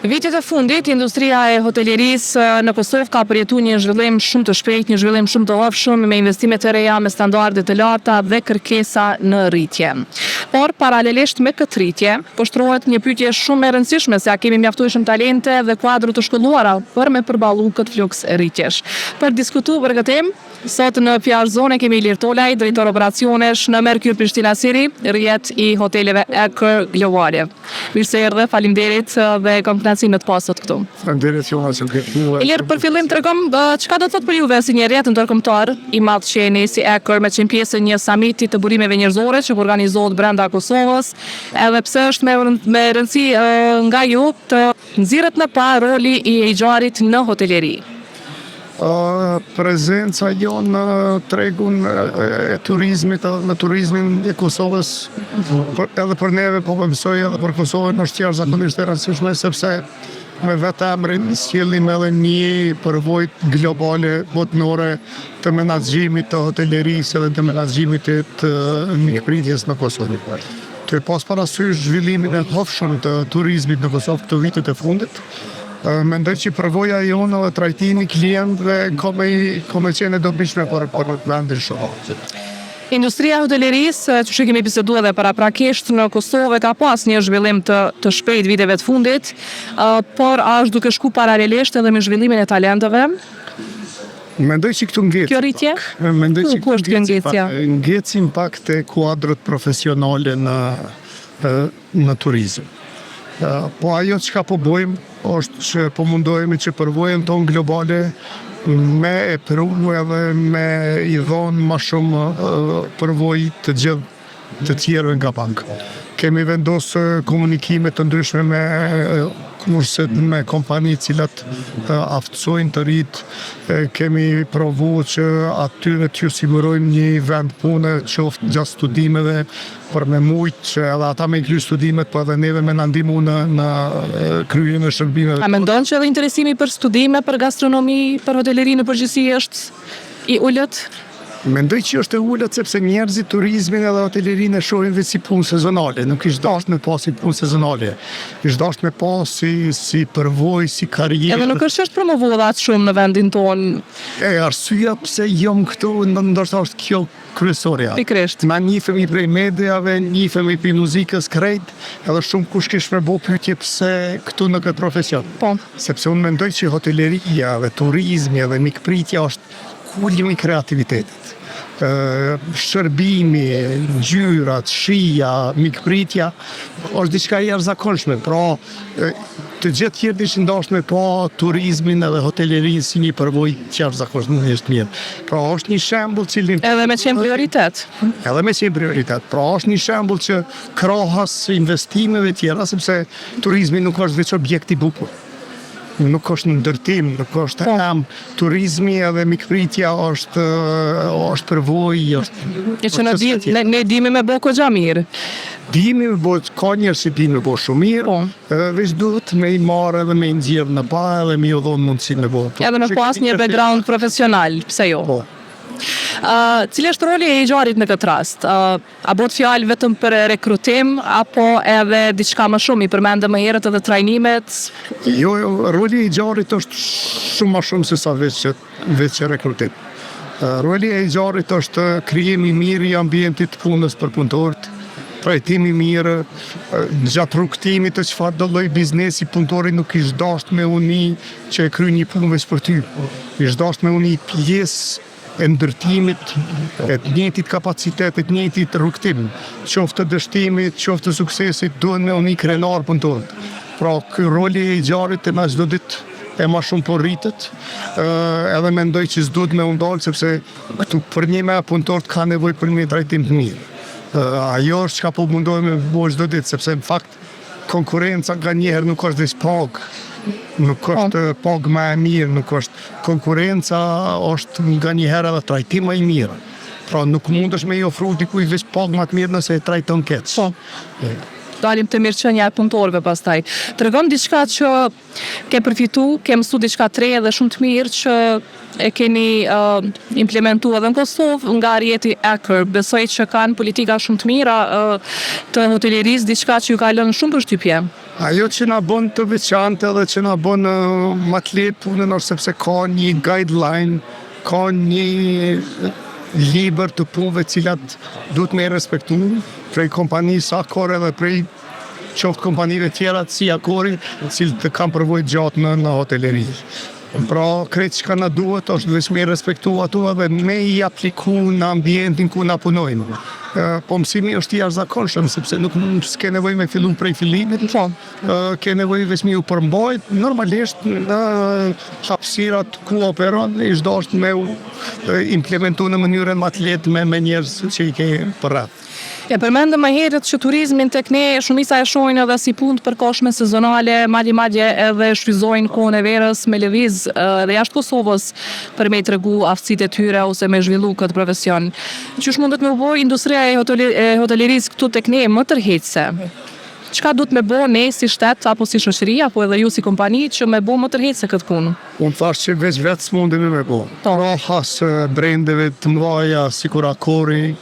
Vitet e fundit, industria e hotelierisë në Kosovë ka përjetuar një zhvillim shumë të shpejtë, një zhvillim shumë të ofshëm me investime të reja, me standarde të larta dhe kërkesa në rritje. Por paralelisht me këtë rritje, poshtrohet një pyetje shumë e rëndësishme se a kemi mjaftueshëm talente dhe kuadro të shkolluara për me përballu këtë fluks rritjesh. Për diskutuar për këtë temë, sot në PR Zone kemi Ilir Tolaj, drejtor operacionesh në Merkur Prishtina Siri, rrjet i hoteleve Eker Globale. Mirë se erdhe, faleminderit dhe komplicimet pasot këtu. Faleminderit juve që keni. Ilir, për fillim tregom çka do të thotë për juve si një rrjet ndërkombëtar i madh që jeni si Eker me qenë pjesë një samiti të burimeve njerëzore që organizohet brenda Kosovës, edhe pse është me rëndësi nga ju të nxirret në pa roli i agjarit në hoteleri. Prezenca jonë në tregun e turizmit edhe në turizmin e Kosovës edhe për neve, po mësoj edhe për Kosovën është jashtëzakonisht e rëndësishme sepse me vetë emrin sjellim edhe një përvojë globale botënore të menaxhimit të hotelerisë dhe të menaxhimit të mikpritjes në Kosovë. Të pas parasysh zhvillimin e ofshëm të turizmit në Kosovë këto vitet e fundit, mendoj që përvoja jonë dhe trajtimi klientëve kome qenë e dobishme për vendin shumë. Industria e hotelerisë, që kemi biseduar edhe paraprakisht në Kosovë, ka pas një zhvillim të shpejt viteve të fundit, por është duke shku paralelisht edhe me zhvillimin e talenteve. Mendoj që këtu ngecë. Kjo rritje? Ku është kjo ngecja? Ngecim pak të kuadrët profesionale në turizm. Po ajo që ka po bojmë është që po mundohemi që përvojën tonë globale me e përru edhe me i dhonë ma shumë përvoj të gjithë të tjerë nga bankë. Kemi vendosë komunikime të ndryshme me kompani cilat aftësojnë të rritë, kemi provu që atyre t'ju sigurojmë një vend pune qoftë gjatë studimeve për me mujtë që edhe ata me kry studimet, po edhe neve me nëndimu në kryerjen e shërbimeve. A mendon që edhe interesimi për studime, për gastronomi, për hoteleri në përgjithësi është i ullët? Mendoj që është e ullët sepse njerëzit turizmin edhe hotelerinë e shohin vetë si punë sezonale, nuk ishtë dasht me pas si punë sezonale, ishtë dasht me pas si përvoj, si karrierë. Edhe nuk është promovuar shumë në vendin tonë. Arsyeja pse jom këtu, ndoshta është kjo kryesorja. Pikrisht. Na njifemi prej mediave, njifemi prej muzikës krejt, edhe shumë kush kish me bo pyetje pse këtu në këtë profesion. Po. Sepse unë mendoj që hoteleria dhe turizmi dhe mikpritja është kulmi i kreativitetit. Shërbimi, ngjyrat, shija, mikpritja është diçka e jashtëzakonshme. Pra, të gjithë tjerë ishin dashur po turizmin edhe hotelerinë si një përvojë që jashtëzakonshme është mirë. Pra, është një shembull cilin edhe me qenë prioritet. Edhe me qenë prioritet. Pra, është një shembull që krahas investimeve tjera, sepse turizmi nuk është veç objekt i bukur. Nuk është në ndërtim, nuk është turizmi edhe mikpritja është përvojë, është... Ne dimi me bo kogja mirë. Dimi me bo, ka njerë që dimi me bo shumë mirë, veç duhet me i marë edhe me i nxjerrë në pa edhe me i dhonë mundësi me bo. Edhe me pas një background profesional, pse jo? Po. Cili është roli e agjarit në këtë rast? A bëhet fjalë vetëm për rekrutim apo edhe diçka më shumë? I përmendëm më herët edhe trajnimet? Jo, roli e agjarit është shumë më shumë se sa veç rekrutim. Roli e agjarit është krijimi i mirë i ambientit të punës për punëtorët, trajtimi mirë, gjatë rrugtimit të çfarë do lloj biznesi punëtori nuk ishtë dashur me uni që e kryen një punë veç për ty. Ishtë dashur me uni pjesë e ndërtimit, e të njëjtit kapacitet, e të njëjtit rrugtim, qoftë të dështimit, qoftë të suksesit, duhen me uni krenar punëtorët. Pra, ky roli i agjarit e na çdo ditë e ma shumë po rritet, edhe mendoj që s'duhet me undalë, sepse këtu për një me punëtorët ka nevojë për një trajtim të mirë. Ajo është çka po mundohemi me bëj çdo ditë, sepse në fakt konkurenca nganjëherë nuk është veç pagë. Nuk është pagë më e mirë, nuk është konkurenca, është nganjëherë edhe trajtim më i mirë. Pra nuk mundesh me i ofru dikujt veç pagë më të mirë nëse e trajton keq. Dalim të mirëqenia e punëtorëve pastaj. Tregon diçka që ke përfitu, ke mësu diçka të re dhe shumë të mirë që e keni implementuar edhe në Kosovë nga rrjeti Eker. Besoj që kanë politika shumë të mira të hotelerisë, diçka që ju ka lënë shumë përshtypje. Ajo që na bën të veçantë edhe që na bën më të lehtë punën është sepse ka një guideline, ka një libër të punëve cilat duhet me respektu prej kompanisë Accor edhe prej qoftë kompanive tjera si Accori, cilët të kam përvojë gjatë në hoteleri. Pra, krejt që ka na duhet është veç me respektu ato edhe me i apliku në ambientin ku na punojmë. Po mësimi është i jashtëzakonshëm sepse nuk s'ke nevojë me fillu prej fillimit, ke nevojë veç me u përmbajt normalisht në hapësirat ku operon, ish dashur me u implementu në mënyrën më të lehtë me njerëz që i ke përreth. Ja përmendëm më herët që turizmin tek ne shumica e shohin edhe si punë të përkohshme sezonale, madje edhe shfryzojnë kohën e verës me lëviz edhe jashtë Kosovës për me tregu aftësitë e tyre ose me zhvillu këtë profesion. Qysh mundet me u bë industria e hotelerisë këtu tek ne më tërheqëse? Çka duhet me bë ne si shtet apo si shoqëri apo edhe ju si kompani që me bë më tërheqëse këtë punë? Unë thash që veç s'mundemi me bë. Pra has brendeve të mëdha sikur Accori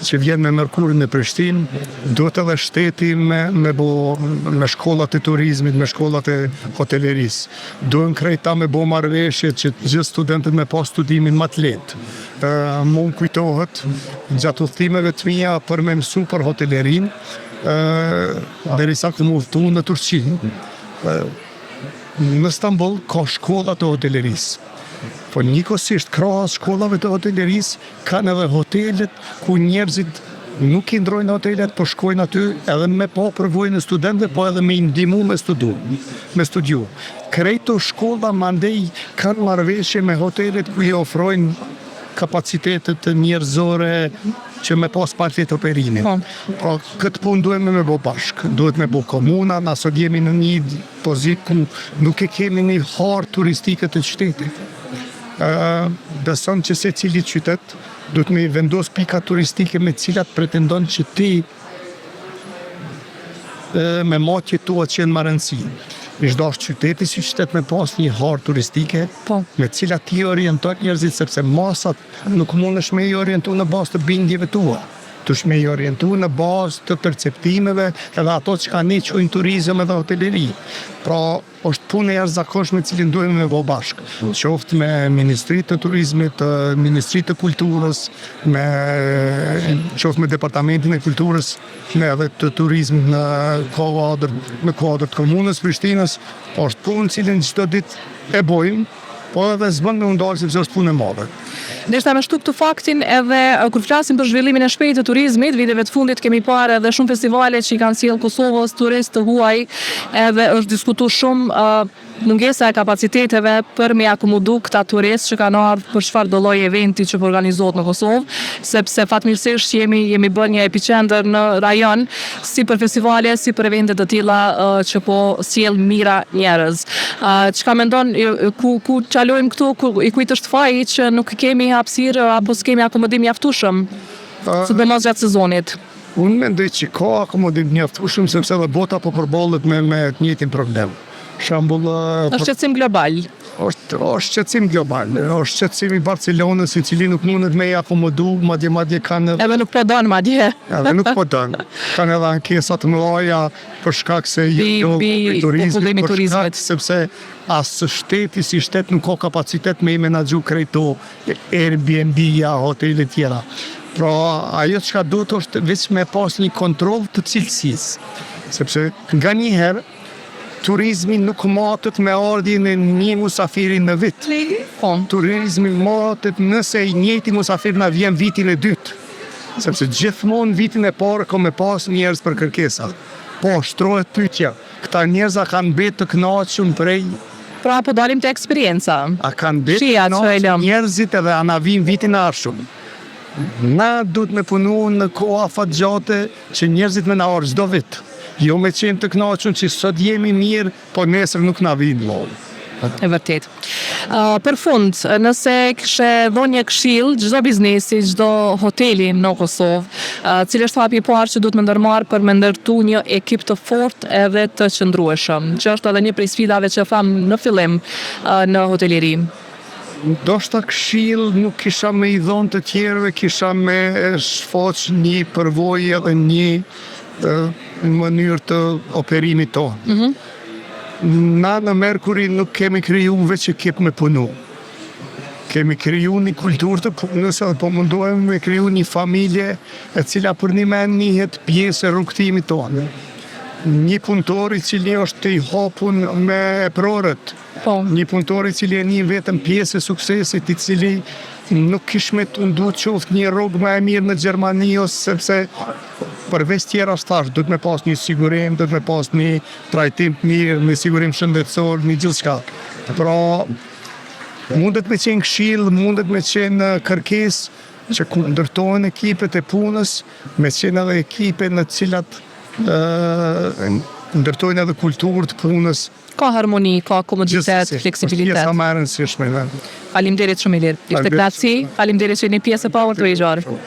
që vjen me Merkurin në Prishtinë, duhet edhe shteti me shkollat e turizmit, me shkollat e hotelerisë. Duhen krejta me bo marrëveshje që gjithë studentët me pas studimin më të lehtë. Mund kujtohet gjatë udhëtimeve të mia për me mësu për hotelerinë, derisa ku më udhëtu në Turqi. Në Stamboll ka shkollat e hotelerisë. Po njëkohësisht krahas shkollave të hotelerisë kanë edhe hotelet ku njerëzit nuk i ndrojnë hotelet, po shkojnë aty edhe me pa përvojën e studentëve, po edhe me i ndihmu me studiu. Krejto shkolla mandej kanë marrëveshje me hotelet ku i ofrojnë kapacitetet njerëzore që me pas partit operimi. Pra, këtë punë duhet me bo bashkë, duhet me bo komuna, na sot jemi në një pozitë ku nuk e kemi një harë turistike të qytetit. Beson që se cili qytet duhet me vendos pika turistike me cilat pretendon që ti me matje tua që jenë më rëndësi. Ishdash qyteti si qytet me pas një harë turistike me cilat ti orienton njerëzit sepse masat nuk mundesh me i orientu në bazë të bindjeve tua. Tush me i orientu në bazë të perceptimeve edhe ato që ka ne qojnë turizëm edhe hoteleri. Pra, është punë e jashtëzakonshme cilin duhet me bo bashkë. Qoftë me Ministritë të Turizmit, Ministritë të Kulturës, qoftë me Departamentin e Kulturës, me edhe të turizmit në kuadër të komunës Prishtinës, është punë cilin çdo ditë e bojmë, po edhe s'bën me ndalë sepse është punë e madhe. Ndeshta me shtu këtë faktin edhe kur flasim për zhvillimin e shpejtë të turizmit, viteve të fundit kemi parë edhe shumë festivale që i kanë sjellë Kosovës turistë të huaj, edhe është diskutuar shumë mungesa e kapaciteteve për me akomodu këta turistë që kanë ardhur për çfarë do lloj eventi që po organizohet në Kosovë, sepse fatmirësisht jemi bërë një epicentër në rajon si për festivale, si për evente të tilla që po sjell mira njerëz. Çka mendon ku çalojmë këtu, i kujt është faji që nuk kemi hapësirë apo s'kemi akomodim mjaftueshëm, sidomos gjatë sezonit? Unë mendoj që ka akomodim mjaftueshëm sepse edhe bota po përballet me të njëjtin problem. Shembull, është qetësim global. Është qetësim global. Është qetësim i Barcelonës i cili nuk mundet me i akomodu, madje kanë edhe nuk po don madje. Edhe nuk po don. Kanë edhe ankesa të mëdha për shkak se turizmit, sepse as shteti si shtet nuk ka kapacitet me i menaxhu krejto Airbnb-ja, hotele tjera. Pra, ajo çka duhet është vetëm me pas një kontroll të cilësisë. Sepse nga një herë turizmi nuk matet me ardhin e një musafiri në vit. Turizmi matet nëse i njëjti musafir na vjen vitin e dytë. Sepse gjithmonë vitin e parë ka me pas njerëz për kërkesa. Po, shtrohet pyetja, këta njerëz a kanë mbetë të kënaqur prej? Pra po dalim te eksperienca. A kanë mbetë të kënaqur njerëzit edhe a na vijnë vitin e ardhshëm? Na duhet me punu në koha fatgjate që njerëzit me na ardhë çdo vit. Jo me qenë të kënaqur që sot jemi mirë, po nesër nuk na vijnë lol. E vërtet. Për fund, nëse kishe dhënë një këshill çdo biznesi, çdo hoteli në Kosovë, cili është hapi i parë që duhet me ndërmarr për me ndërtu një ekip të fortë edhe të qëndrueshëm, që është edhe një prej sfidave që tham në fillim në hoteleri? Ndoshta këshill nuk kisha me i dhënë të tjerëve, kisha me shfaq një përvojë edhe një në mënyrë të operimit tonë. Na në Merkuri nuk kemi kriju veç ekip me punu. Kemi kriju një kulturë të punës, po mundohem me kriju një familje e cila për një men njëhet pjesë e rrugtimit tonë. Një punëtor i cili është i hapun me prorët. Një punëtor i cili e një vetëm pjesë e suksesit, i cili nuk kish me të ndu qoftë një rrugë më e mirë në Gjermani, sepse përveç tjera shtash, du të me pas një sigurim, du të me pas një trajtim të mirë, një sigurim shëndetësor, një gjithë shka. Pra, mundet me qenë këshill, mundet me qenë kërkes që ndërtojnë ekipet e punës, me qenë edhe ekipe në cilat ndërtojnë edhe kulturë të punës. Ka harmoni, ka komoditet, fleksibilitet. Pjesa më e rëndësishme. Faleminderit shumë i lirë. Ishte kraci, faleminderit që një pjesë e power të i gjarë.